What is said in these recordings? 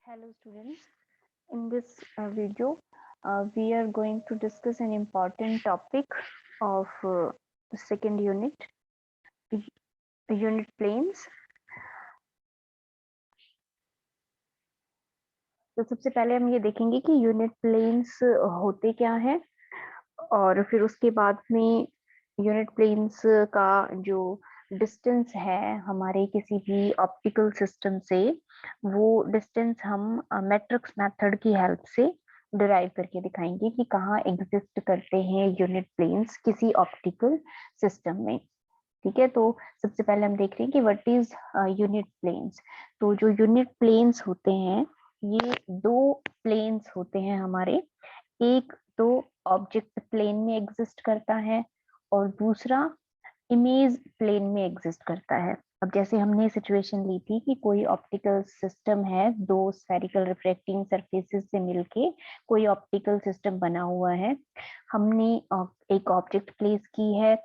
Hello students, in this video we are going to discuss an important topic of second unit, unit planes. तो सबसे पहले हम ये देखेंगे कि यूनिट प्लेन्स होते क्या हैं और फिर उसके बाद में यूनिट प्लेन्स का जो डिस्टेंस है हमारे किसी भी ऑप्टिकल सिस्टम से, वो डिस्टेंस हम मैट्रिक्स मेथड की हेल्प से डिराइव करके दिखाएंगे कि कहाँ एग्जिस्ट करते हैं यूनिट प्लेन्स किसी ऑप्टिकल सिस्टम में। ठीक है, तो सबसे पहले हम देख रहे हैं कि व्हाट इज यूनिट प्लेन्स। तो जो यूनिट प्लेन्स होते हैं ये दो प्लेन्स होते हैं हमारे, एक तो ऑब्जेक्ट प्लेन में एग्जिस्ट करता है और दूसरा इमेज प्लेन में एग्जिस्ट करता है। अब जैसे हमने सिचुएशन ली थी कि कोई ऑप्टिकल सिस्टम है, दो स्फेरिकल रिफ्रैक्टिंग सरफेसेस से मिलके कोई ऑप्टिकल सिस्टम बना हुआ है। हमने एक ऑब्जेक्ट प्लेस की है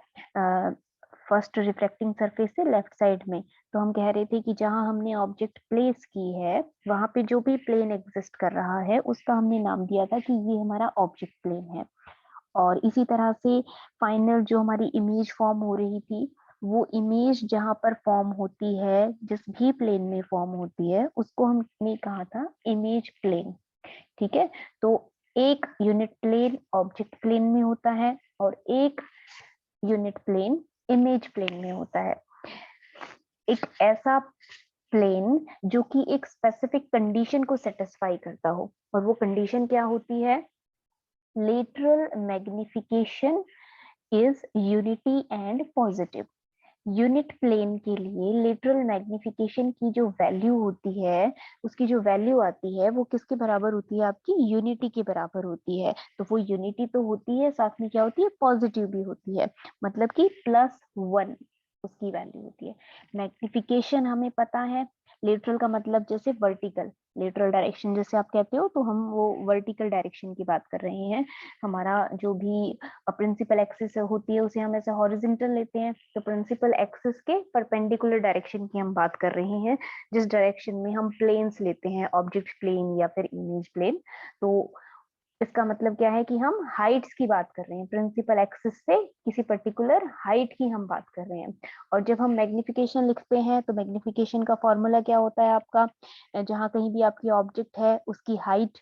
फर्स्ट रिफ्रैक्टिंग सरफेस से लेफ्ट साइड में, तो हम कह रहे थे कि जहां हमने ऑब्जेक्ट प्लेस की है वहां पे जो भी प्लेन एग्जिस्ट कर रहा है उसका हमने नाम दिया था कि ये हमारा ऑब्जेक्ट प्लेन है। और इसी तरह से फाइनल जो हमारी इमेज फॉर्म हो रही थी, वो इमेज जहां पर फॉर्म होती है, जिस भी प्लेन में फॉर्म होती है, उसको हमने कहा था इमेज प्लेन। ठीक है, तो एक यूनिट प्लेन ऑब्जेक्ट प्लेन में होता है और एक यूनिट प्लेन इमेज प्लेन में होता है। एक ऐसा प्लेन जो कि एक स्पेसिफिक कंडीशन को सेटिस्फाई करता हो, और वो कंडीशन क्या होती है? Lateral magnification is unity and positive. Unit plane के लिए लेटरल मैग्निफिकेशन की जो वैल्यू होती है, उसकी जो वैल्यू आती है वो किसके बराबर होती है? आपकी यूनिटी के बराबर होती है। तो वो यूनिटी तो होती है, साथ में क्या होती है? पॉजिटिव भी होती है, मतलब कि +1 उसकी वैल्यू होती है। मैग्निफिकेशन हमें पता है, लेटरल का मतलब जैसे वर्टिकल, लेटरल डायरेक्शन जैसे आप कहते हो, तो हम वो वर्टिकल डायरेक्शन की बात कर रहे हैं। हमारा जो भी प्रिंसिपल एक्सिस होती है उसे हम ऐसे हॉरिजॉन्टल लेते हैं, तो प्रिंसिपल एक्सिस के परपेंडिकुलर डायरेक्शन की हम बात कर रहे हैं, जिस डायरेक्शन में हम प्लेन्स लेते हैं, ऑब्जेक्ट प्लेन या फिर इमेज प्लेन। तो इसका मतलब क्या है कि हम हाइट्स की बात कर रहे हैं, प्रिंसिपल एक्सिस से किसी पर्टिकुलर हाइट की हम बात कर रहे हैं। और जब हम मैग्निफिकेशन लिखते हैं तो मैग्निफिकेशन का फॉर्मूला क्या होता है आपका? जहां कहीं भी आपकी ऑब्जेक्ट है उसकी हाइट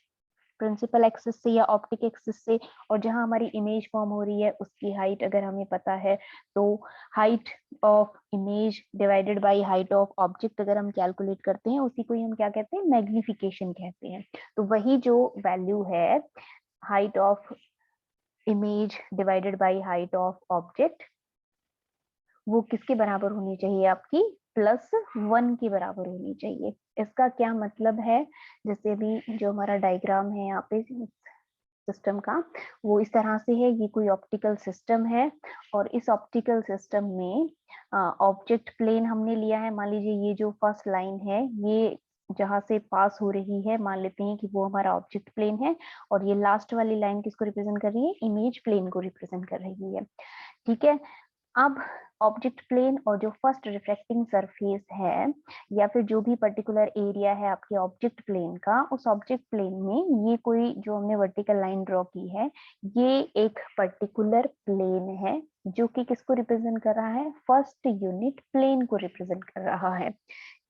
प्रिंसिपल एक्सिस से या ऑप्टिक एक्सिस से, और जहां हमारी इमेज फॉर्म हो रही है उसकी हाइट अगर हमें पता है, तो height of image divided by height of object अगर हम कैलकुलेट करते हैं, उसी को ही हम क्या कहते हैं? मैग्निफिकेशन कहते हैं। तो वही जो वैल्यू है, height of image divided by height of object, वो किसके बराबर होनी चाहिए? आपकी +1 के बराबर होनी चाहिए। इसका क्या मतलब है? जैसे अभी जो हमारा डायग्राम है यहाँ पे सिस्टम का, वो इस तरह से है। ये कोई ऑप्टिकल सिस्टम है और इस ऑप्टिकल सिस्टम में ऑब्जेक्ट प्लेन हमने लिया है। मान लीजिए ये जो फर्स्ट लाइन है, ये जहां से पास हो रही है, मान लेते हैं कि वो हमारा ऑब्जेक्ट प्लेन है, और ये लास्ट वाली लाइन किसको रिप्रेजेंट कर रही है? इमेज प्लेन को रिप्रेजेंट कर रही है। ठीक है, अब ऑब्जेक्ट प्लेन और जो फर्स्ट रिफ्लेक्टिंग सरफेस है, या फिर जो भी पर्टिकुलर एरिया है आपके ऑब्जेक्ट प्लेन का, उस ऑब्जेक्ट प्लेन में ये कोई जो हमने वर्टिकल लाइन ड्रॉ की है, ये एक पर्टिकुलर प्लेन है जो कि किसको रिप्रेजेंट कर रहा है? फर्स्ट यूनिट प्लेन को रिप्रेजेंट कर रहा है।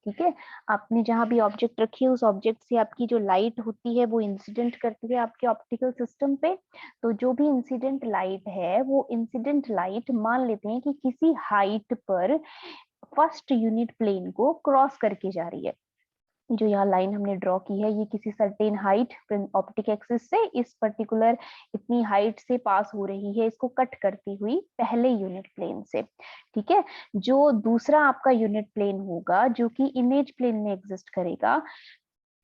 ठीक है, आपने जहां भी ऑब्जेक्ट रखी है उस ऑब्जेक्ट से आपकी जो लाइट होती है वो इंसिडेंट करती है आपके ऑप्टिकल सिस्टम पे। तो जो भी इंसिडेंट लाइट है, वो इंसिडेंट लाइट मान लेते हैं कि किसी हाइट पर फर्स्ट यूनिट प्लेन को क्रॉस करके जा रही है। जो यहाँ लाइन हमने ड्रॉ की है, ये किसी सर्टेन हाइट ऑप्टिक एक्सिस से इस पर्टिकुलर इतनी हाइट से पास हो रही है, इसको कट करती हुई पहले यूनिट प्लेन से। ठीक है, जो दूसरा आपका यूनिट प्लेन होगा जो कि इमेज प्लेन में एग्जिस्ट करेगा,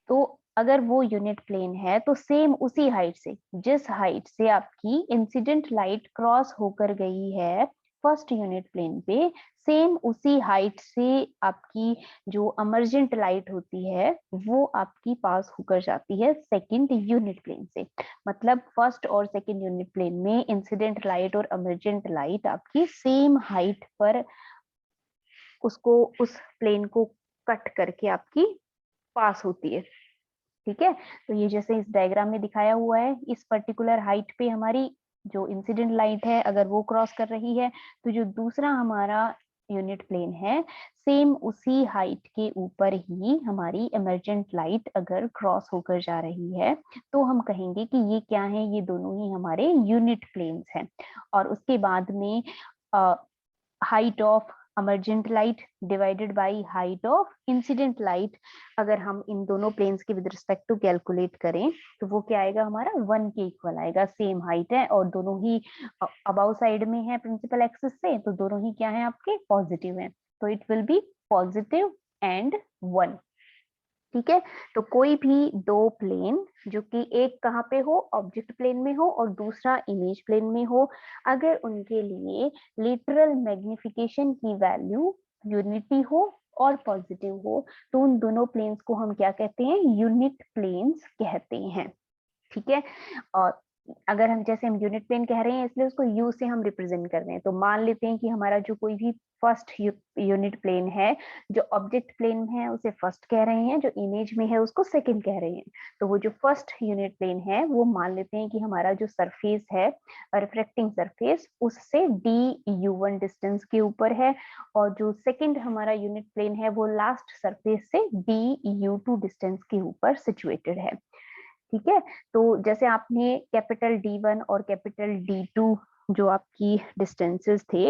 तो अगर वो यूनिट प्लेन है तो सेम उसी हाइट से, जिस हाइट से आपकी इंसिडेंट लाइट क्रॉस होकर गई है फर्स्ट यूनिट प्लेन पे, सेम उसी हाइट से आपकी जो अमर्जेंट लाइट होती है वो आपकी पास होकर जाती है सेकंड यूनिट प्लेन से। मतलब फर्स्ट और सेकंड यूनिट प्लेन में इंसिडेंट लाइट और अमर्जेंट लाइट आपकी सेम हाइट पर उसको, उस प्लेन को कट करके आपकी पास होती है। ठीक है, तो ये जैसे इस डायग्राम में दिखाया हुआ है, इस पर्टिकुलर हाइट पे हमारी जो इंसिडेंट लाइट है अगर वो क्रॉस कर रही है, तो जो दूसरा हमारा यूनिट प्लेन है सेम उसी हाइट के ऊपर ही हमारी इमर्जेंट लाइट अगर क्रॉस होकर जा रही है, तो हम कहेंगे कि ये क्या है, ये दोनों ही हमारे यूनिट प्लेन्स हैं। और उसके बाद में height of emergent light divided by height of incident light, अगर हम इन दोनों प्लेन्स के विद रिस्पेक्ट टू कैलकुलेट करें तो वो क्या आएगा, हमारा 1 के इक्वल आएगा। सेम हाइट है और दोनों ही अबाउ साइड में है प्रिंसिपल एक्सिस से, तो दोनों ही क्या है आपके पॉजिटिव है, तो it will B positive and 1। ठीक है, तो कोई भी दो प्लेन जो कि एक कहाँ पे हो, ऑब्जेक्ट प्लेन में हो और दूसरा इमेज प्लेन में हो, अगर उनके लिए लिटरल मैग्निफिकेशन की वैल्यू यूनिटी हो और पॉजिटिव हो, तो उन दोनों प्लेन्स को हम क्या कहते हैं, यूनिट प्लेन्स कहते हैं। ठीक है, और अगर हम जैसे हम यूनिट प्लेन कह रहे हैं इसलिए उसको यू से हम रिप्रेजेंट कर रहे हैं, तो मान लेते हैं कि हमारा जो कोई भी फर्स्ट यूनिट प्लेन है, जो ऑब्जेक्ट प्लेन है उसे फर्स्ट कह रहे हैं, जो इमेज में है उसको सेकंड कह रहे हैं। तो वो जो फर्स्ट यूनिट प्लेन है वो मान लेते हैं कि हमारा जो सरफेस है रिफ्लेक्टिंग सरफेस उससे du1 डिस्टेंस के ऊपर है, और जो सेकंड हमारा यूनिट प्लेन है वो लास्ट सरफेस से du2 डिस्टेंस के ऊपर सिचुएटेड है। ठीक है, तो जैसे आपने कैपिटल D1 और कैपिटल D2 जो आपकी डिस्टेंसेस थे,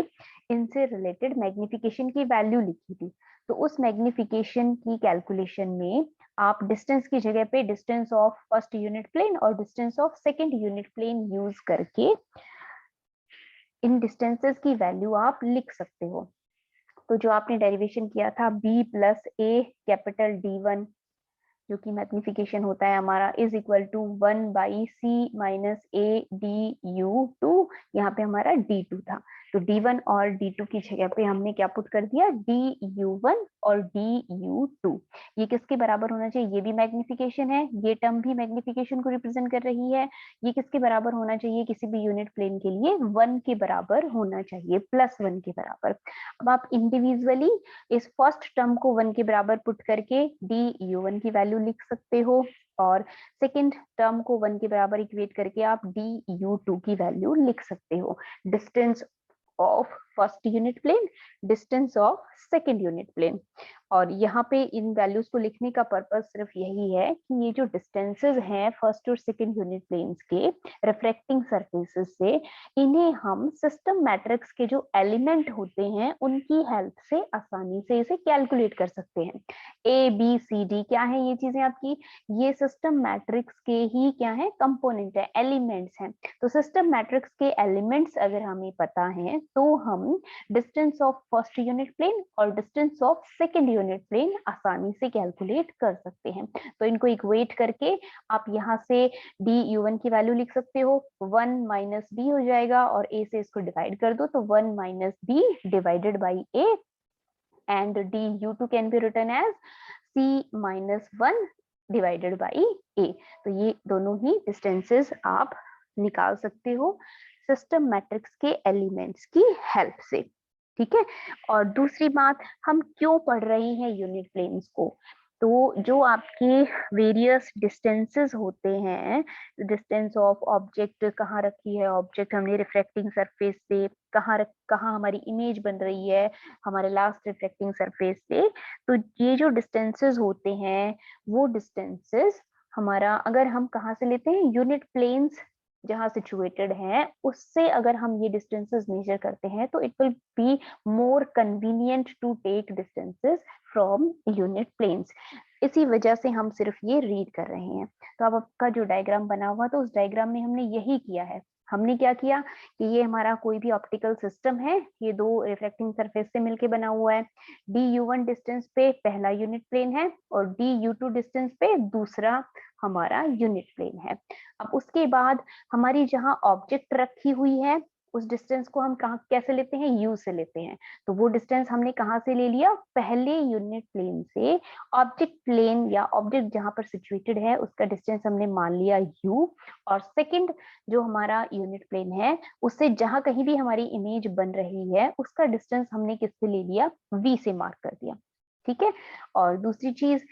इनसे रिलेटेड मैग्निफिकेशन की वैल्यू लिखी थी, तो उस मैग्निफिकेशन की कैलकुलेशन में आप डिस्टेंस की जगह पे distance of first unit plane और distance of second unit plane use करके इन डिस्टेंसेस की वैल्यू आप लिख सकते हो। तो जो आपने डेरिवेशन किया था b प्लस ए कैपिटल D1 जो कि मैग्निफिकेशन होता है हमारा इज इक्वल टू 1/c-a-d-u2, यहाँ पे हमारा d2 था, तो d1 और d2 की जगह पे हमने क्या पुट कर दिया, du1 और du2। ये किसके बराबर होना चाहिए, ये भी मैग्निफिकेशन है, ये टर्म भी मैग्निफिकेशन को रिप्रेजेंट कर रही है, ये किसके बराबर होना चाहिए, किसी भी यूनिट प्लेन के लिए 1 के बराबर होना चाहिए, +1 के बराबर। अब आप इंडिविजुअली इस फर्स्ट टर्म को 1 के बराबर पुट करके du1 की वैल्यू लिख सकते हो, और सेकंड टर्म को 1 के बराबर इक्वेट करके आप du2 की वैल्यू लिख सकते हो। Distance of first unit plane, distance of second unit plane. और यहाँ पे इन वैल्यूज को लिखने का पर्पस सिर्फ यही है कि ये जो डिस्टेंसेस हैं फर्स्ट और सेकंड यूनिट प्लेन्स के रिफ्लेक्टिंग सरफेसेस से, इन्हें हम सिस्टम मैट्रिक्स के जो एलिमेंट होते हैं उनकी हेल्प से आसानी से इसे कैलकुलेट कर सकते हैं। ए बी सी डी क्या है ये चीजें आपकी, ये सिस्टम मैट्रिक्स के ही क्या है, कंपोनेंट है, एलिमेंट्स हैं। तो सिस्टम मैट्रिक्स के एलिमेंट्स अगर हमें पता है तो हम distance of first unit plane और distance of second unit plane आसानी से कैलकुलेट कर सकते हैं। तो इनको इक्वेट करके आप यहाँ से du1 की वैल्यू लिख सकते हो, 1 माइनस बी हो जाएगा, और a से इसको डिवाइड कर दो तो 1 minus B divided by a, and du2 can be written as c minus 1 divided by a। तो ये दोनों ही डिस्टेंसेस आप निकाल सकते हो सिस्टम मैट्रिक्स के एलिमेंट्स की हेल्प से। ठीक है, और दूसरी बात, हम क्यों पढ़ रहे हैं यूनिट प्लेन्स को, तो जो आपके वेरियस डिस्टेंसेस होते हैं, डिस्टेंस ऑफ ऑब्जेक्ट कहाँ रखी है, ऑब्जेक्ट हमने रिफ्लेक्टिंग सरफेस से कहाँ हमारी इमेज बन रही है हमारे लास्ट रिफ्लेक्टिंग सरफेस से, तो ये जो डिस्टेंसेस होते हैं वो डिस्टेंसेस हमारा अगर हम कहाँ से लेते हैं, यूनिट प्लेन्स जहाँ सिचुएटेड है उससे अगर हम ये डिस्टेंसेस मेजर करते हैं तो it will be more convenient to take distances from unit planes. इसी वजह से हम सिर्फ ये रीड कर रहे हैं। तो अब आपका जो डायग्राम बना हुआ तो उस डायग्राम में हमने यही किया है, हमने क्या किया कि ये हमारा कोई भी ऑप्टिकल सिस्टम है, ये दो रिफ्लेक्टिंग सरफेस से मिलके बना हुआ है, du1 डिस्टेंस पे पहला यूनिट प्लेन है और du2 डिस्टेंस पे दूसरा हमारा यूनिट प्लेन है। अब उसके बाद हमारी जहाँ ऑब्जेक्ट रखी हुई है उस डिस्टेंस को हम कहाँ कैसे लेते हैं, u से लेते हैं, तो वो डिस्टेंस हमने कहाँ से ले लिया, पहले यूनिट प्लेन से ऑब्जेक्ट प्लेन या ऑब्जेक्ट जहाँ पर सिचुएटेड है उसका डिस्टेंस हमने मान लिया u, और सेकंड जो हमारा यूनिट प्लेन है उससे जहां कहीं भी हमारी इमेज बन रही है उसका डिस्टेंस हमने किससे ले लिया, v से मार्क कर दिया। ठीक है, और दूसरी चीज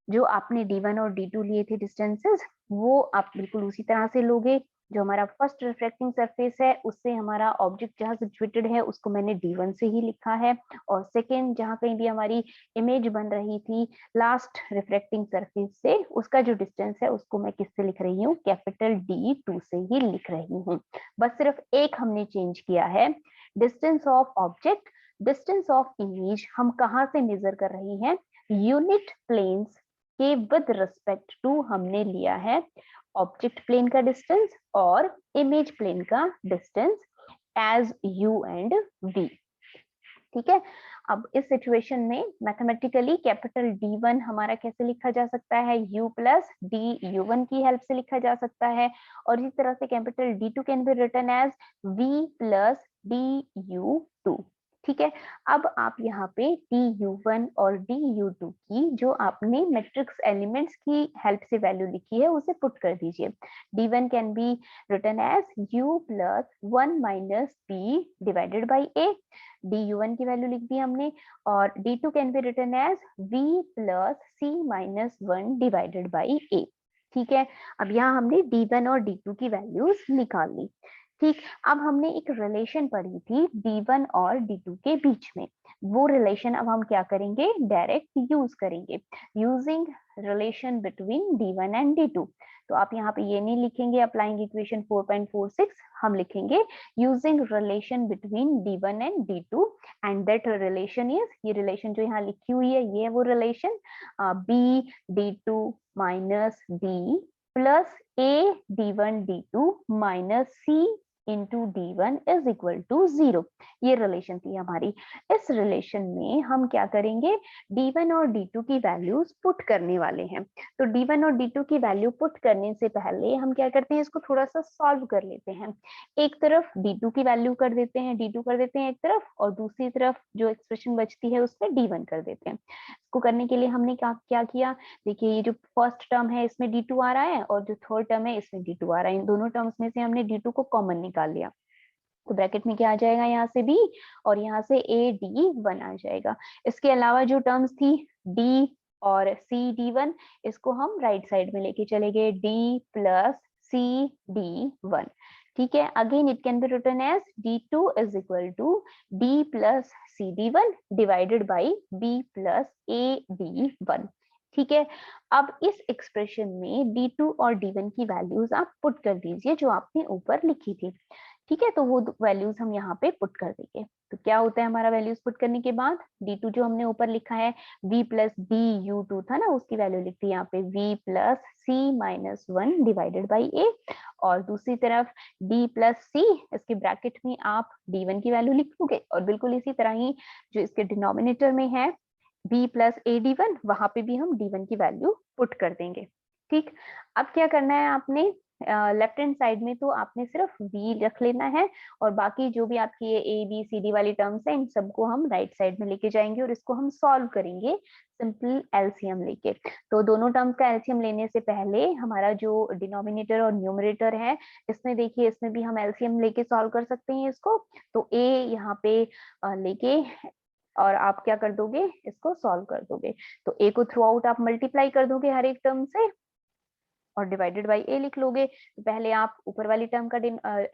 जो आपने D1 और D2 लिए थे डिस्टेंसेस, वो आप बिल्कुल उसी तरह से लोगे। जो हमारा फर्स्ट रिफ्लेक्टिंग सरफेस है, उससे हमारा ऑब्जेक्ट जहां सिचुएटेड है उसको मैंने D1 से ही लिखा है, और सेकेंड जहां कहीं भी हमारी इमेज बन रही थी लास्ट रिफ्लेक्टिंग सरफेस से, उसका जो डिस्टेंस है उसको मैं किससे लिख रही हूँ, कैपिटल D2 से ही लिख रही हूँ। बस सिर्फ एक हमने चेंज किया है, distance of object, distance of image हम कहाँ से मेजर कर रही हैं, यूनिट प्लेन्स के विद रिस्पेक्ट टू हमने लिया है ऑब्जेक्ट प्लेन का डिस्टेंस और इमेज प्लेन का distance as u and v। ठीक है, अब इस सिचुएशन में मैथमेटिकली कैपिटल D1 हमारा कैसे लिखा जा सकता है, u प्लस डी u1 की हेल्प से लिखा जा सकता है, और इसी तरह से capital D2 can be written as v plus D u2। ठीक है, अब आप यहाँ पे du1 और du2 की जो आपने मैट्रिक्स एलिमेंट्स की हेल्प से वैल्यू लिखी है उसे पुट कर दीजिए। d1 can be written as u plus 1 minus b divided by a, du1 की वैल्यू लिख दी हमने, और d2 can be written as v plus c minus 1 divided by a। ठीक है, अब यहाँ हमने d1 और d2 की वैल्यूज निकाल ली। ठीक, अब हमने एक रिलेशन पढ़ी थी d1 और d2 के बीच में, वो रिलेशन अब हम क्या करेंगे, डायरेक्ट यूज करेंगे, using relation between d1 and d2। तो आप यहाँ पे ये नहीं लिखेंगे अप्लाइंग इक्वेशन 4.46, हम लिखेंगे using relation between d1 and d2, and that relation is, ये रिलेशन जो यहाँ लिखी हुई है ये है वो relation, b d2 minus d plus a d1 d2 minus c into d1 is equal to 0। ये रिलेशन थी हमारी। इस रिलेशन में हम क्या करेंगे, d1 और d2 की वैल्यूज पुट करने वाले हैं। तो d1 और d2 की वैल्यू पुट करने से पहले हम क्या करते हैं, इसको थोड़ा सा सॉल्व कर लेते हैं। एक तरफ d2 की वैल्यू कर देते हैं, d2 कर देते हैं एक तरफ, और दूसरी तरफ जो एक्सप्रेशन बचती है उसमें d1 कर देते हैं। इसको करने के लिए हमने क्या क्या किया, देखिए ये जो फर्स्ट टर्म है इसमें d2 आ रहा है, और जो थर्ड टर्म है इसमें d2 आ रहा है, इन दोनों टर्म्स में से हमने d2 को कॉमन निकाल लिया। तो ब्रैकेट में क्या आ जाएगा, यहाँ से b और यहाँ से a d1 आ जाएगा। इसके अलावा जो टर्म्स थी d और c d1, इसको हम राइट साइड में लेके चले गए, d प्लस c d1। ठीक है, again it can be written as d2 is equal to d plus c d1 divided by b plus a d1। ठीक है, अब इस एक्सप्रेशन में d2 और d1 की वैल्यूज आप पुट कर दीजिए जो आपने ऊपर लिखी थी। ठीक है, तो वो वैल्यूज हम यहाँ पे पुट कर देंगे। तो क्या होता है हमारा वैल्यूज पुट करने के बाद, d2 जो हमने ऊपर लिखा है v प्लस डी u2 था ना, उसकी वैल्यू लिख दी यहाँ पे v plus c minus 1 divided by a, और दूसरी तरफ d प्लस c, इसके ब्रैकेट में आप d1 की वैल्यू लिखोगे, और बिल्कुल इसी तरह ही जो इसके डिनोमिनेटर में है v प्लस a d1, वहां पे भी हम d1 की वैल्यू पुट कर देंगे। ठीक, अब क्या करना है आपने, लेफ्ट हैंड साइड में तो आपने सिर्फ v रख लेना है, और बाकी जो भी आपकी ये a b c d वाली टर्म्स है इन सबको हम राइट साइड में लेके जाएंगे, और इसको हम सॉल्व करेंगे सिंपल एलसीएम लेके। तो दोनों टर्म्स का एलसीएम लेने से पहले हमारा जो डिनोमिनेटर और न्यूमरेटर है, इसमें देखिए इसमें भी हम एलसीएम लेके सॉल्व कर सकते हैं इसको। तो a यहाँ पे लेके, और आप क्या कर दोगे, इसको सॉल्व कर दोगे। तो a को थ्रू आउट आप मल्टीप्लाई कर दोगे हर एक टर्म से, और डिवाइडेड बाई a लिख लोगे। तो पहले आप ऊपर वाली टर्म का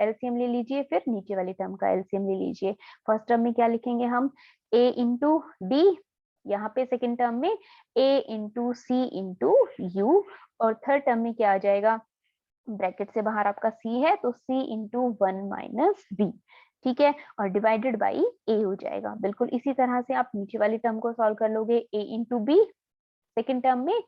एलसीएम ले लीजिए, फिर नीचे वाली टर्म का एलसीएम ले लीजिए। फर्स्ट टर्म में क्या लिखेंगे हम, a इंटू डी, यहाँ पे सेकेंड टर्म में a into C into U, और थर्ड टर्म में क्या आ जाएगा, ब्रैकेट से बाहर आपका c है तो c इंटू 1 माइनस बी। ठीक है, और डिवाइडेड बाई a हो जाएगा। बिल्कुल इसी तरह से आप नीचे वाली टर्म को सॉल्व कर लोगे, a into B, second term में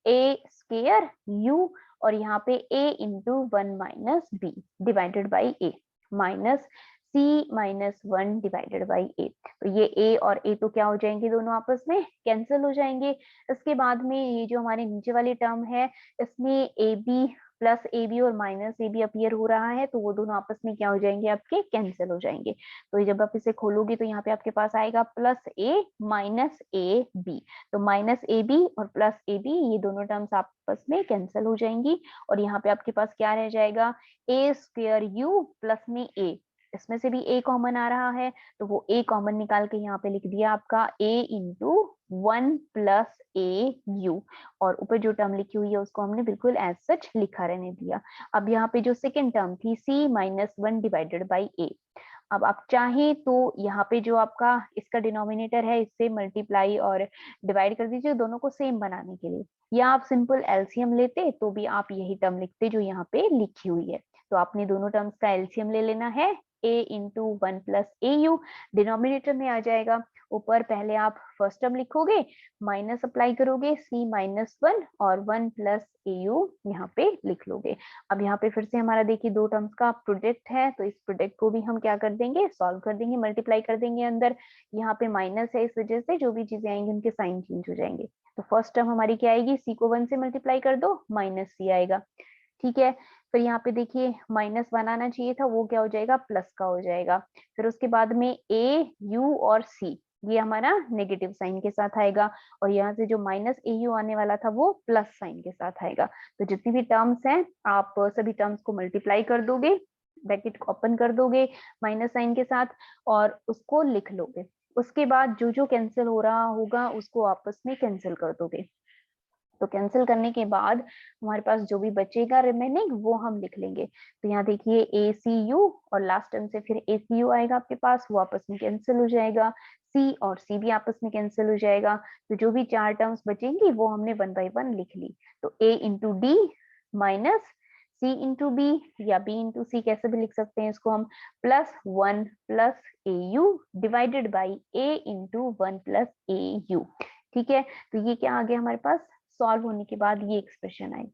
a स्क्वायर u, और यहाँ पे a into 1 minus B divided by a, minus c minus 1 divided by a। तो ये a और a तो क्या हो जाएंगे, दोनों आपस में कैंसिल हो जाएंगे। इसके बाद में ये जो हमारे नीचे वाली टर्म है, इसमें A B plus A B और माइनस ए बी अपीयर हो रहा है, तो वो दोनों आपस में क्या हो जाएंगे, आपके कैंसिल हो जाएंगे। तो ये जब आप इसे खोलोगे तो यहाँ पे आपके पास आएगा plus A minus A B. तो माइनस ए बी और प्लस ए बी ये दोनों टर्म्स आपस में कैंसिल हो जाएंगी, और यहाँ पे आपके पास क्या रह जाएगा, ए स्क्वायर यू प्लस में ए, इसमें से भी a कॉमन आ रहा है, तो वो a कॉमन निकाल के यहाँ पे लिख दिया आपका a into 1 plus A you, और ऊपर जो टर्म लिखी हुई है उसको हमने बिल्कुल एज सच लिखा रहने दिया। अब यहाँ पे जो सेकेंड टर्म थी c minus 1 divided by a, अब आप चाहें तो यहाँ पे जो आपका इसका डिनोमिनेटर है इससे मल्टीप्लाई और डिवाइड कर दीजिए दोनों को सेम बनाने के लिए, या आप सिंपल एलसीएम लेते तो भी आप यही टर्म लिखते जो यहाँ पे लिखी हुई है। तो आपने दोनों टर्म्स का एलसीएम ले लेना है, a into 1 plus A you denominator में आ जाएगा, ऊपर पहले आप फर्स्ट टर्म लिखोगे, माइनस अप्लाई करोगे c माइनस 1 और 1 प्लस ए यू यहाँ पे लिख लोगे। अब यहाँ पे फिर से हमारा देखिए दो टर्म्स का प्रोडक्ट है, तो इस प्रोडक्ट को भी हम क्या कर देंगे, सॉल्व कर देंगे, मल्टीप्लाई कर देंगे अंदर, यहाँ पे माइनस है इस वजह से जो भी चीजें आएंगी उनके साइन चेंज हो जाएंगे। तो फर्स्ट टर्म हमारी क्या आएगी, c को 1 से मल्टीप्लाई कर दो, माइनस c आएगा, ठीक है। फिर यहाँ पे देखिए माइनस 1 आना चाहिए था, वो क्या हो जाएगा, प्लस का हो जाएगा। फिर उसके बाद में a u और c ये हमारा नेगेटिव साइन के साथ आएगा, और यहाँ से जो माइनस ए यू आने वाला था वो प्लस साइन के साथ आएगा। तो जितनी भी टर्म्स हैं आप सभी टर्म्स को मल्टीप्लाई कर दोगे, ब्रैकेट को ओपन कर दोगे माइनस साइन के साथ और उसको लिख लोगे। उसके बाद जो जो कैंसिल हो रहा होगा उसको आपस में कैंसिल कर दोगे। तो कैंसिल करने के बाद हमारे पास जो भी बचेगा रिमेनिंग वो हम लिख लेंगे। तो यहाँ देखिए ए सी यू और लास्ट टर्म से फिर ए सी यू आएगा आपके पास, वो आपस में कैंसिल हो जाएगा, सी और सी भी आपस में कैंसिल हो जाएगा। तो जो भी चार टर्म्स बचेंगी वो हमने 1 बाय 1 लिख ली। तो ए इंटू डी माइनस सी इंटू बी या बी इंटू सी कैसे भी लिख सकते हैं इसको हम, plus 1 plus A you divided by A into 1 plus A you, ठीक है। तो ये क्या आ गया हमारे पास, सॉल्व होने के बाद ये एक्सप्रेशन आई।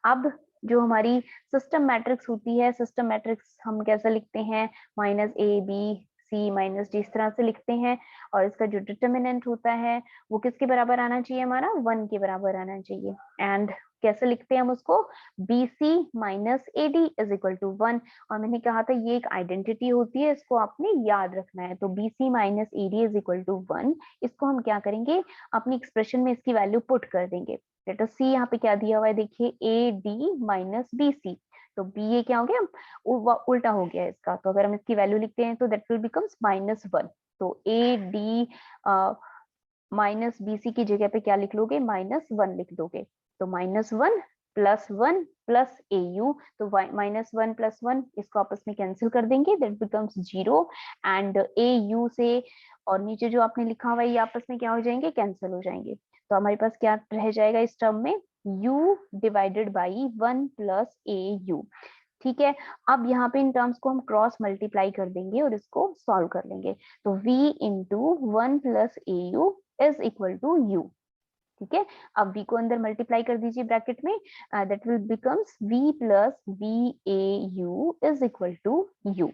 अब जो हमारी सिस्टम मैट्रिक्स होती है, सिस्टम मैट्रिक्स हम कैसे लिखते हैं, minus A B C minus D, इस तरह से लिखते हैं, और इसका जो डिटर्मिनेंट होता है वो किसके बराबर आना चाहिए, हमारा 1 के बराबर आना चाहिए। एंड कैसे लिखते हैं हम उसको, B C minus A D is equal to 1, और मैंने कहा था ये एक आइडेंटिटी होती है, इसको आपने याद रखना है। तो B C minus A D is equal to 1, इसको हम क्या करेंगे, अपनी एक्सप्रेशन में इसकी वैल्यू पुट कर देंगे। लेटर सी यहाँ पे क्या दिया हुआ है, देखिए A D minus B C, तो बी ये क्या हो गया, उल्टा हो गया इसका। तो अगर हम इसकी वैल्यू लिखते हैं तो दैट विल बिकम्स माइनस 1। तो A D minus B C की जगह पे क्या लिख लोगे, माइनस 1 लिख दोगे। तो माइनस 1 प्लस ए यू, तो माइनस 1 प्लस 1 इसको आपस में कैंसिल कर देंगे, that becomes 0, and A you से और नीचे जो आपने लिखा हुआ है ये आपस में क्या हो जाएंगे, कैंसिल हो जाएंगे। तो हमारे पास क्या रह जाएगा इस टर्म में, u divided by 1 plus A you, ठीक है। अब यहाँ पे इन टर्म्स को हम क्रॉस मल्टीप्लाई कर देंगे और इसको सॉल्व कर लेंगे। तो v into 1 plus A U is equal to u, ठीक है। अब v को अंदर मल्टीप्लाई कर दीजिए ब्रैकेट में, that will becomes v plus V A U is equal to u,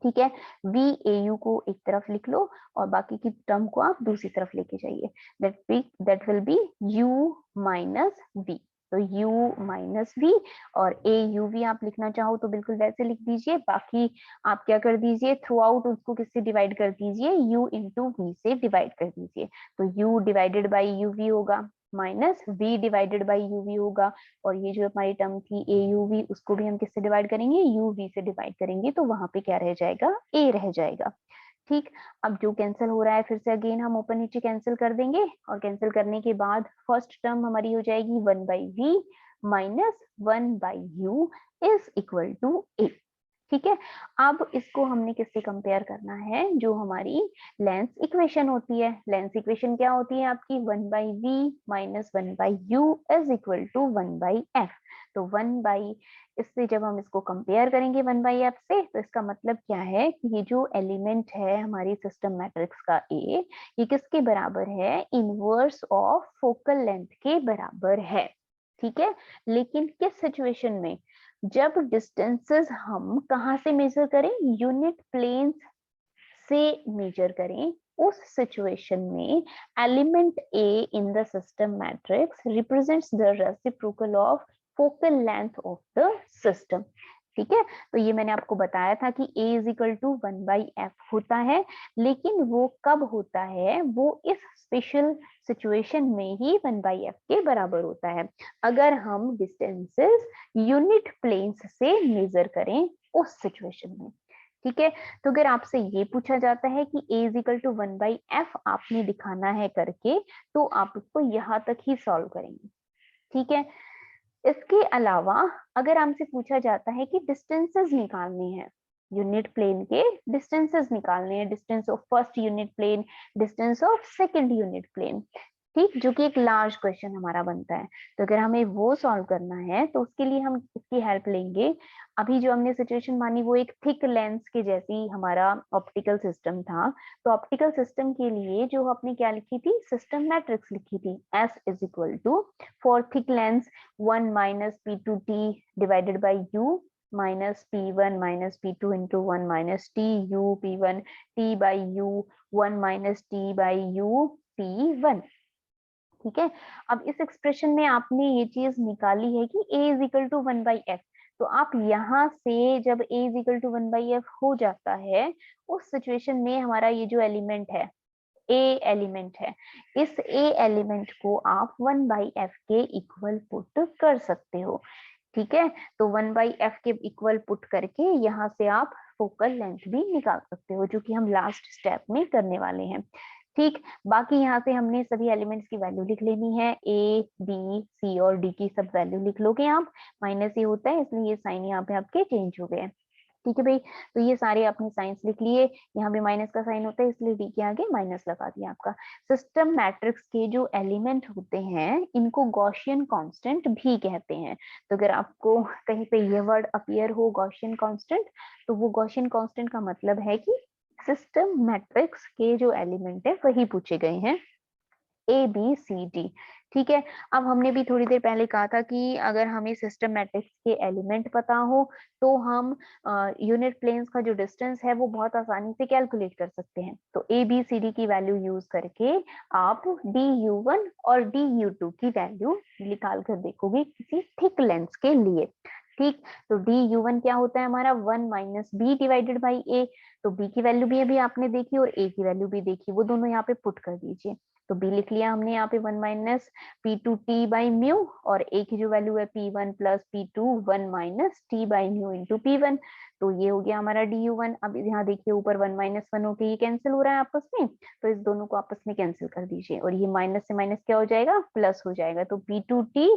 ठीक है। वी ए यू को एक तरफ लिख लो और बाकी की टर्म को आप दूसरी तरफ लेके जाइए, that will be u minus v। तो u माइनस v, और ए यू वी आप लिखना चाहो तो बिल्कुल वैसे लिख दीजिए, बाकी आप क्या कर दीजिए, थ्रू आउट उसको किससे डिवाइड कर दीजिए, u इंटू वी से डिवाइड कर दीजिए। तो u divided by u v होगा, minus v divided by u v होगा, और ये जो हमारी टर्म थी ए यू वी उसको भी हम किससे डिवाइड करेंगे, यू वी से डिवाइड करेंगे, तो वहां पे क्या रह जाएगा, ए रह जाएगा, ठीक। अब जो कैंसिल हो रहा है फिर से अगेन हम ऊपर नीचे कैंसिल कर देंगे, और कैंसिल करने के बाद फर्स्ट टर्म हमारी हो जाएगी 1 by we minus 1 by you is equal to a, ठीक है। अब इसको हमने किससे कंपेयर करना है, जो हमारी लेंस इक्वेशन होती है। लेंस इक्वेशन क्या होती है आपकी, 1 by we minus 1 by you is equal to 1 by F. तो 1 बाई, इससे जब हम इसको कंपेयर करेंगे 1 बाई एफ से, तो इसका मतलब क्या है कि ये जो एलिमेंट है हमारी सिस्टम मैट्रिक्स का ए, ये किसके बराबर है, इनवर्स ऑफ फोकल लेंथ के बराबर है, ठीक है। लेकिन किस सिचुएशन में, जब डिस्टेंसेस हम कहाँ से मेजर करें, यूनिट प्लेन्स से मेजर करें, उस सिचुएशन में element A in the system matrix represents the reciprocal of focal length of the system, ठीक है। तो ये मैंने आपको बताया था कि a is equal to 1 by F होता है, लेकिन वो कब होता है, वो इस स्पेशल सिचुएशन में ही 1 बाई एफ के बराबर होता है, अगर हम डिस्टेंसेस यूनिट प्लेन्स से मेजर करें उस सिचुएशन में, ठीक है। तो अगर आपसे ये पूछा जाता है कि a is equal to 1/f आपने दिखाना है करके, तो आप उसको यहाँ तक ही सॉल्व करेंगे। ठीक है। इसके अलावा अगर हमसे पूछा जाता है कि डिस्टेंसेस निकालनी है, यूनिट प्लेन के डिस्टेंसेस निकालने हैं, distance of first unit plane, distance of second unit plane, ठीक, जो कि एक लार्ज क्वेश्चन हमारा बनता है। तो अगर हमें वो सॉल्व करना है तो उसके लिए हम इसकी हेल्प लेंगे। अभी जो हमने सिचुएशन मानी वो एक थिक लेंस के जैसी हमारा ऑप्टिकल सिस्टम था। तो ऑप्टिकल सिस्टम के लिए जो आपने क्या लिखी थी, सिस्टम मैट्रिक्स लिखी थी, S is equal to for thick lens 1 minus P2T divided by U minus P1 minus P2 into 1 minus TU P1 T by U 1 minus T by U P1। ठीक है। अब इस एक्सप्रेशन में आपने ये चीज निकाली है कि a is equal to 1/f। तो आप यहाँ से जब a is equal to 1/f हो जाता है, उस सिचुएशन में हमारा ये जो एलिमेंट है, a एलिमेंट है, इस a एलिमेंट को आप 1/f के इक्वल पुट कर सकते हो। ठीक है। तो 1/f के इक्वल पुट करके यहाँ से आप फोकल लेंथ भी निकाल सकते हो, जो कि हम लास्ट स्टेप में करने वाले हैं। ठीक। बाकी यहाँ से हमने सभी एलिमेंट्स की वैल्यू लिख लेनी है, a b c और d की सब वैल्यू लिख लोगे आप। माइनस ये होता है इसलिए ये साइन यहाँ पे आपके चेंज हो गए। ठीक है भाई। तो ये सारे आपने साइंस लिख लिए, यहाँ पे माइनस का साइन होता है इसलिए डी के आगे माइनस लगा दिया आपका। सिस्टम मैट्रिक्स के जो एलिमेंट होते हैं इनको गॉसियन कांस्टेंट भी कहते हैं। तो अगर आपको कहीं पे ये वर्ड अपीयर हो गॉसियन कांस्टेंट, तो वो गॉसियन कांस्टेंट का मतलब है कि सिस्टम मैट्रिक्स के जो एलिमेंट है वही पूछे गए हैं, ए बी सी डी। ठीक है। अब हमने भी थोड़ी देर पहले कहा था कि अगर हमें सिस्टम मैट्रिक्स के एलिमेंट पता हो तो हम यूनिट प्लेन्स का जो डिस्टेंस है वो बहुत आसानी से कैलकुलेट कर सकते हैं। तो ए बी सी डी की वैल्यू यूज करके आप डी यू वन और डी यू टू की वैल्यू निकाल कर देखोगे किसी थिक लेंस के लिए। ठीक। तो डी यू वन क्या होता है हमारा 1 माइनस बी डिवाइडेड बाई ए। तो बी की वैल्यू भी अभी आपने देखी और ए की वैल्यू भी देखी, वो दोनों यहाँ पे पुट कर दीजिए। तो बी लिख लिया हमने यहाँ पे 1 माइनस P2T बाई म्यू, और ए की जो वैल्यू है P1 plus P2 1 minus T by mu into P1। तो ये हो गया हमारा DU1। अब यहाँ देखिए ऊपर 1 माइनस 1 होके ये कैंसिल हो रहा है आपस में, तो इस दोनों को आपस में कैंसिल कर दीजिए और ये माइनस से माइनस क्या हो जाएगा, प्लस हो जाएगा। तो P2T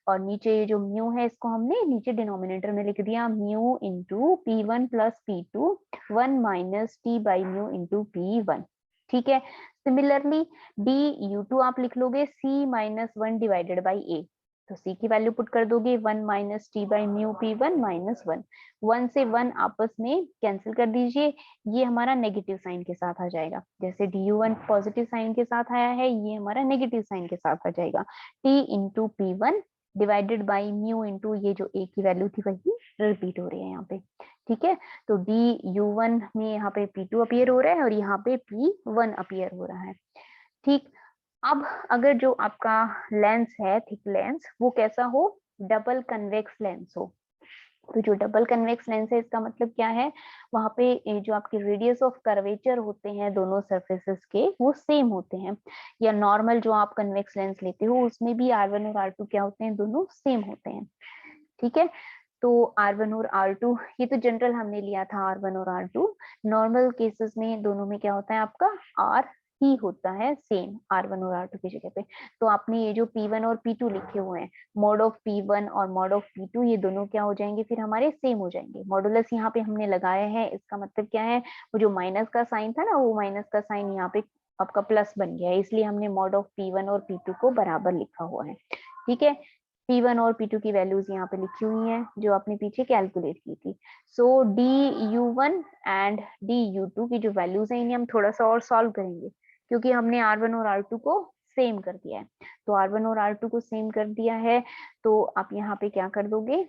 और नीचे ये जो म्यू है इसको हमने नीचे डिनोमिनेटर में लिख दिया, mu into P1 plus P2 1 minus T by mu into P1। ठीक है। सिमिलरली डी यू टू आप लिख लोगे सी माइनस 1 डिवाइडेड बाई ए। तो सी की वैल्यू पुट कर दोगे 1 minus T by mu P1 minus 1। 1 से 1 आपस में कैंसिल कर दीजिए, ये हमारा नेगेटिव साइन के साथ आ जाएगा। जैसे DU1 पॉजिटिव साइन के साथ आया है, ये हमारा नेगेटिव साइन के साथ आ जाएगा। T into P1 divided by mu into ये जो ए की वैल्यू थी वही रिपीट हो रही है यहाँ पे। ठीक है। तो DU1 में यहाँ पे P2 अपीयर हो रहा है और यहाँ पे P1 अपीयर हो रहा है। ठीक। अब अगर जो आपका लेंस है थिक लेंस वो कैसा हो, डबल कन्वेक्स लेंस हो। तो जो डबल कन्वेक्स लेंस है इसका मतलब क्या है, वहां पे जो आपके रेडियस ऑफ कर्वेचर होते हैं दोनों सरफेसेस के वो सेम होते हैं। या नॉर्मल जो आप कन्वेक्स लेंस लेते हो उसमें भी R1 और R2 क्या होते हैं, दोनों सेम होते हैं। ठीक है। तो R1 और R2 ये तो जनरल हमने लिया था R1 और R2। नॉर्मल केसेस में दोनों में क्या होता है आपका R ही होता है सेम R1 और R2 की जगह पे। तो आपने ये जो P1 और P2 लिखे हुए हैं, मॉड ऑफ P1 और मॉड ऑफ P2 ये दोनों क्या हो जाएंगे फिर हमारे सेम हो जाएंगे। मॉडुलस यहाँ पे हमने लगाया है, इसका मतलब क्या है, वो जो माइनस का साइन था ना वो माइनस का साइन यहाँ पे आपका प्लस बन गया है, इसलिए हमने मॉड ऑफ P1 और P2 को बराबर लिखा हुआ है। ठीक है। P1 और P2 की वैल्यूज यहाँ पे लिखी हुई हैं जो आपने पीछे कैलकुलेट की थी। सो DU1 एंड DU2 की जो वैल्यूज हैं इन्हें हम थोड़ा सा और सॉल्व करेंगे, क्योंकि हमने R1 और R2 को सेम कर दिया है। तो R1 और R2 को सेम कर दिया है तो आप यहाँ पे क्या कर दोगे,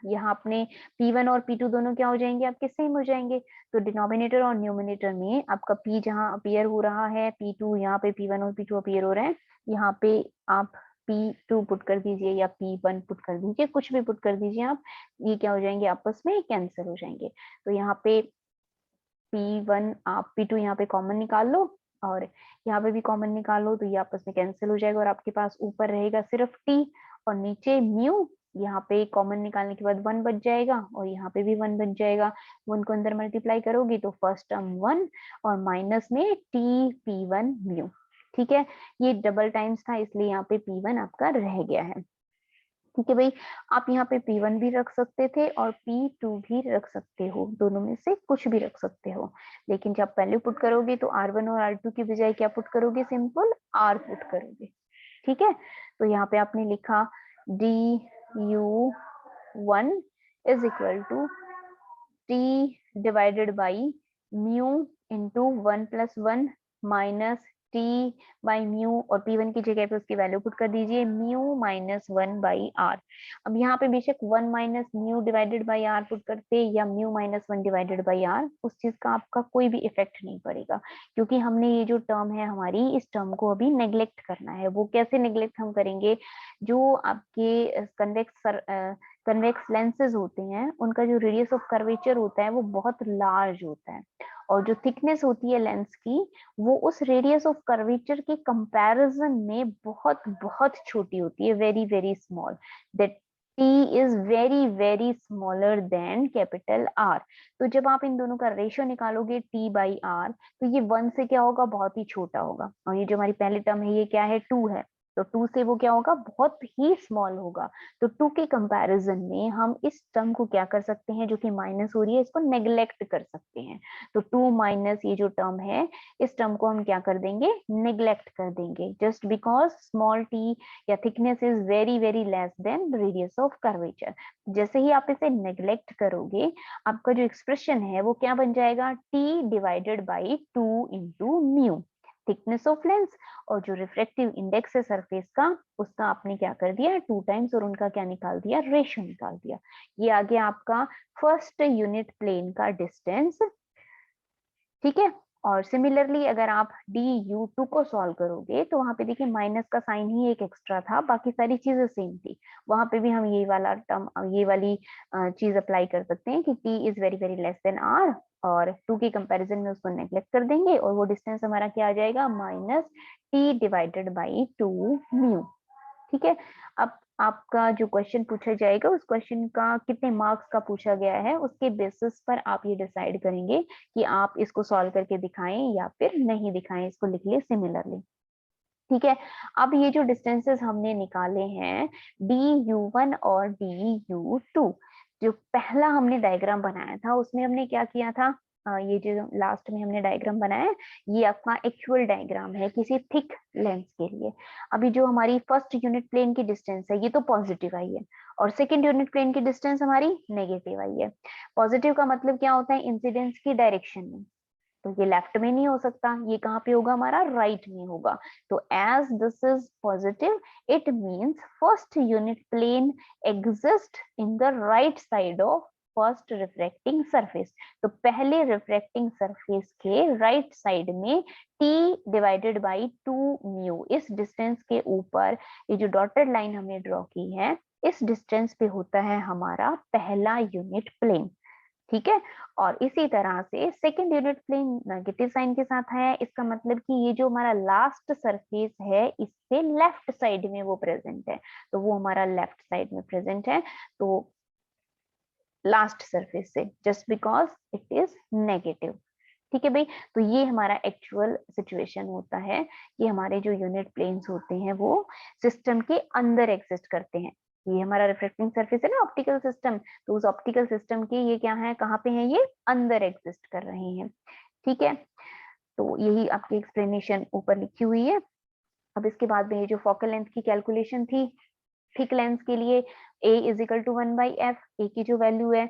यहाँ अपने P1 और P2 दोनों क्या हो जाएंगे, आपके सेम हो जाएंगे। तो डिनोमिनेटर और न्यूमिनेटर में आपका P जहाँ अपीयर हो रहा है, P2 यहाँ पे P1 और P2 अपीयर हो रहे हैं, यहाँ पे आप P2 पुट कर दीजिए या P1 पुट कर दीजिए, कुछ भी पुट कर दीजिए आप, ये क्या हो जाएंगे आपस में कैंसिल हो जाएंगे। तो यहाँ पे P1 आप P2 यहाँ पे कॉमन निकाल लो और यहाँ पे भी कॉमन निकाल लो, तो ये आपस में कैंसिल हो जाएगा और आपके पास ऊपर रहेगा सिर्फ T और नीचे म्यू यहाँ पे कॉमन निकालने के बाद 1 बच जाएगा और यहाँ पे भी 1 बच जाएगा। 1 को अंदर मल्टीप्लाई करोगी तो फर्स्ट टर्म 1 और माइनस में टी P1 म्यू। ठीक है, ये डबल टाइम्स था इसलिए यहाँ पे P1 आपका रह गया है। ठीक है भाई, आप यहाँ पे P1 भी रख सकते थे और P2 भी रख सकते हो, दोनों में से कुछ भी रख सकते हो, लेकिन जब वैल्यू पुट करोगे तो R1 और R2 की बजाय क्या पुट करोगे, सिंपल R पुट करोगे। ठीक है, तो यहाँ पे आपने लिखा du1 is equal to t divided by mu into 1+1 minus t by mu, और P1 की जगह पे उसकी वैल्यू पुट कर दीजिए μ-1/r। अब यहाँ पे बेशक 1 minus mu divided by R put करते या μ-1 डिवाइडेड बाई आर, उस चीज का आपका कोई भी इफेक्ट नहीं पड़ेगा, क्योंकि हमने ये जो टर्म है हमारी, इस टर्म को अभी नेग्लेक्ट करना है। वो कैसे नेग्लेक्ट हम करेंगे, जो आपके कन्वेक्स लेंसेज होते हैं उनका जो रेडियस ऑफ कर्वेचर होता है वो बहुत लार्ज होता है, और जो थिकनेस होती है लेंस की वो उस रेडियस ऑफ कर्वेचर के कंपैरिजन में बहुत बहुत छोटी होती है, very very small, that t is very very smaller than capital R। तो जब आप इन दोनों का रेशियो निकालोगे t बाई r, तो ये 1 से क्या होगा, बहुत ही छोटा होगा, और ये जो हमारी पहली टर्म है ये क्या है, 2 है, तो 2 से वो क्या होगा, बहुत ही स्मॉल होगा। तो 2 के कंपैरिजन में हम इस टर्म को क्या कर सकते हैं, जो कि माइनस हो रही है, इसको नेग्लेक्ट कर सकते हैं। तो 2 माइनस ये जो टर्म है, इस टर्म को हम क्या कर देंगे, नेग्लेक्ट कर देंगे, जस्ट बिकॉज स्मॉल टी या thickness is very very less than radius of curvature. जैसे ही आप इसे नेग्लेक्ट करोगे, आपका जो एक्सप्रेशन है वो क्या बन जाएगा, T divided by 2 into mu, thickness of lens, और जो रिफ्रेक्टिव इंडेक्स है सरफेस का, उसका आपने क्या कर दिया, 2 टाइम्स, और उनका क्या निकाल दिया, रेशियो निकाल दिया। ये आ गया आपका फर्स्ट यूनिट प्लेन का डिस्टेंस। ठीक है, और सिमिलरली अगर आप du2 को सॉल्व करोगे तो वहां पे देखिए माइनस का साइन ही एक एक्स्ट्रा था, बाकी सारी चीजें सेम थी। वहां पे भी हम ये वाला टर्म, ये वाली चीज अप्लाई कर सकते हैं कि t is very very less than r, और 2 के कंपैरिजन में उसको नेग्लेक्ट कर देंगे, और वो डिस्टेंस हमारा क्या आ जाएगा, minus t divided by 2 mu. ठीक है, अब आपका जो क्वेश्चन पूछा जाएगा, उस क्वेश्चन का कितने मार्क्स का पूछा गया है, उसके बेसिस पर आप ये डिसाइड करेंगे कि आप इसको सॉल्व करके दिखाएं या फिर नहीं दिखाएं, इसको लिख लिए सिमिलरली। ठीक है, अब ये जो डिस्टेंसेस हमने निकाले हैं du1 और du2, जो पहला हमने डायग्राम बनाया था उसमें हमने क्या किया था, ये जो लास्ट में हमने डायग्राम बनाया, ये आपका एक्चुअल डायग्राम है किसी थिक लेंस के लिए। अभी जो हमारी फर्स्ट यूनिट प्लेन की डिस्टेंस है ये तो पॉजिटिव आई है, और सेकंड यूनिट प्लेन की डिस्टेंस हमारी नेगेटिव आई है। पॉजिटिव का मतलब क्या होता है, इंसिडेंस की डायरेक्शन में, तो ये लेफ्ट में नहीं हो सकता, ये कहाँ पे होगा, हमारा राइट में होगा। तो as this is positive, it means first unit plane exist in the right side of first refracting surface. तो पहले रिफ्रैक्टिंग सरफेस के राइट साइड में t डिवाइडेड बाई 2 म्यू, इस डिस्टेंस के ऊपर ये जो डॉटेड लाइन हमने ड्रॉ की है, इस डिस्टेंस पे होता है हमारा पहला यूनिट प्लेन। ठीक है, और इसी तरह से second unit plane negative sign के साथ है, इसका मतलब कि ये जो हमारा लास्ट सरफेस है इससे लेफ्ट साइड में वो प्रेजेंट है, तो वो हमारा लेफ्ट साइड में प्रेजेंट है, तो लास्ट सरफेस से, just because it is negative. ठीक है भाई, तो ये हमारा एक्चुअल सिचुएशन होता है कि हमारे जो यूनिट प्लेन्स होते हैं वो सिस्टम के अंदर एग्जिस्ट करते हैं। ये हमारा रिफ्लेक्टिंग सरफेस है ना, ऑप्टिकल सिस्टम, तो उस ऑप्टिकल सिस्टम के ये क्या है, कहाँ पे है, ये अंदर एग्जिस्ट कर रहे हैं। ठीक है, तो यही आपकी एक्सप्लेनेशन ऊपर लिखी हुई है। अब इसके बाद में ये जो फोकल लेंथ की कैलकुलेशन थी थिक लेंस के लिए, a is equal to 1/f, a की जो वैल्यू है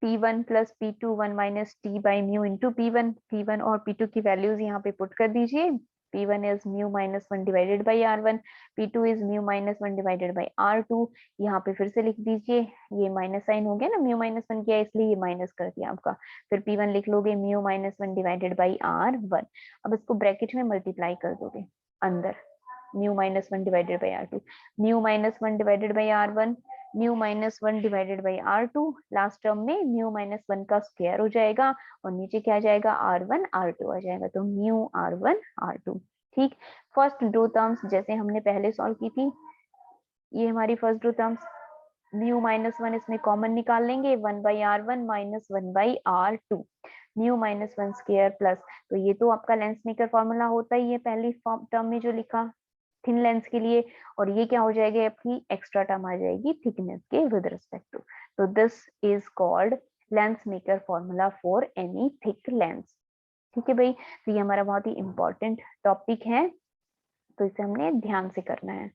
P1 plus P2 1 minus T by mu into P1 और P2 की वैल्यूज यहाँ पे पुट कर दीजिए। P1 is μ-1 divided by R1, P2 is μ-1 divided by R2। यहाँ पे फिर से लिख दीजिए, ये माइनस साइन हो गया ना, μ-1 किया इसलिए ये माइनस कर दिया आपका, फिर P1 लिख लोगे μ-1 डिवाइडेड बाई R1। अब इसको ब्रैकेट में मल्टीप्लाई कर दोगे अंदर, μ-1 divided by R2, μ-1 divided by R1, μ-1 divided by R2, last term में μ-1 का स्क्वायर हो जाएगा, और नीचे क्या आ जाएगा, R1 R2 आ जाएगा, तो μ-R1 R2। ठीक, फर्स्ट दो टर्म्स जैसे हमने पहले सॉल्व की थी, ये हमारी फर्स्ट दो टर्म्स, म्यू माइनस वन इसमें कॉमन निकाल लेंगे, 1/r1 minus 1/r2, mu minus one square plus, तो ये तो आपका लेंस मेकर फॉर्मूला होता ही है पहली टर्म में जो लिखा थिन लेंस के लिए, और ये क्या हो जाएगी आपकी एक्स्ट्रा टर्म आ जाएगी थिकनेस के विद रिस्पेक्ट टू। तो this is called lens maker formula for any thick lens. ठीक है भाई, तो ये हमारा बहुत ही इंपॉर्टेंट टॉपिक है, तो इसे हमने ध्यान से करना है।